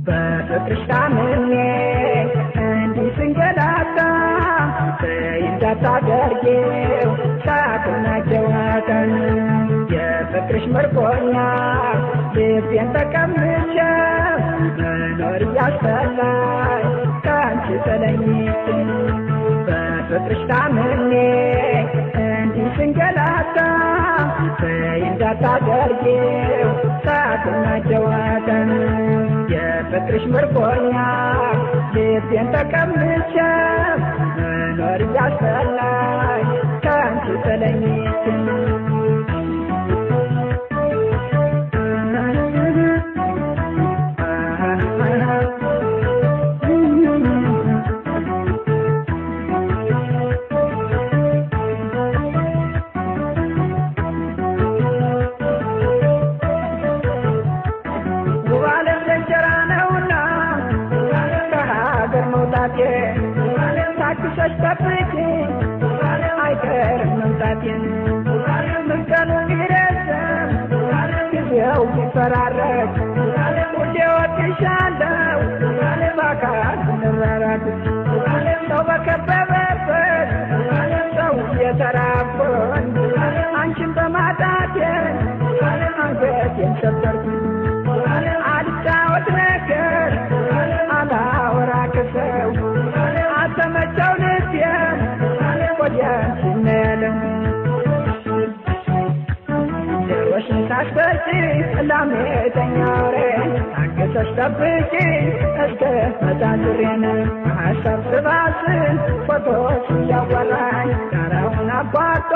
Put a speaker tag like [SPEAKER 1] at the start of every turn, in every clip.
[SPEAKER 1] በፍቅርሽ ታምኜ እንዲህ ስንገላታ እንዳታደርጊው ሳቅና ጨዋታ የፍቅርሽ ምርኮኛ ልቤን ተቀምጬ መኖር እያስጠላኝ ከአንቺ ተለይቼ በፍቅርሽ ታምኜ እንዲህ ስንገላታ እንዳታደርጊው ሳቅና ጨዋታ የፍቅርሽ ምርኮኛ ልቤን ተቀምጬ መኖር እያስጠላኝ ከአንቺ ተለይቼ ታክሰሽ ጠብቂኝ አይቀርም መምጣቴ መስቀሉ ቢረዝም ጊዜው ቢፈራረቅ ሁሌ እወድሻለሁ በአካል ስንራራቅ ሰው በከበበበት ሰው እየተራብኩኝ አንቺን በማጣቴ አንገቴን ሰበርኩኝ አልጫወት ነገር አላወራ ከሰው አልተመቸው ልቤን ወዲያን ሲነለም ደሮሽን ሳትበጪ ላሜተኛ ወሬ ታገሰሽ ጠብቂ እስከ መጣ ዙሬን ሀሳብ ስባስን ፎቶች እያወራኝ ዳራውን አቋርጦ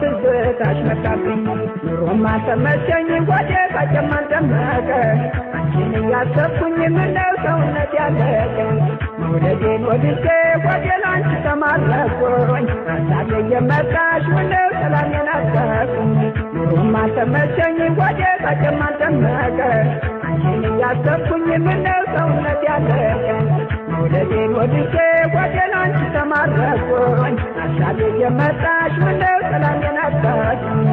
[SPEAKER 1] ትዝታሽ መጣብኝ ኑሮም አልተመቸኝ ወዴ ባጨማን ደመቀ አንቺን እያሰብኩኝ ምነው ሰውነት ያለቀ መውደዴን ወድጄ ወደ ላንቺ ተማረኩኝ ሀሳቤ እየመጣሽ ምነው ሰላሜን አጣሁኝ ኑሮም አልተመቸኝ ወዴ ባጨማን ደመቀ አንቺን እያሰብኩኝ ምነው ሰውነት ያለቀ መውደዴን ወድጄ ወደ ላንቺ ተማረኩኝ ሀሳቤ እየመጣሽ ምነው ሰላሜን አጣሁኝ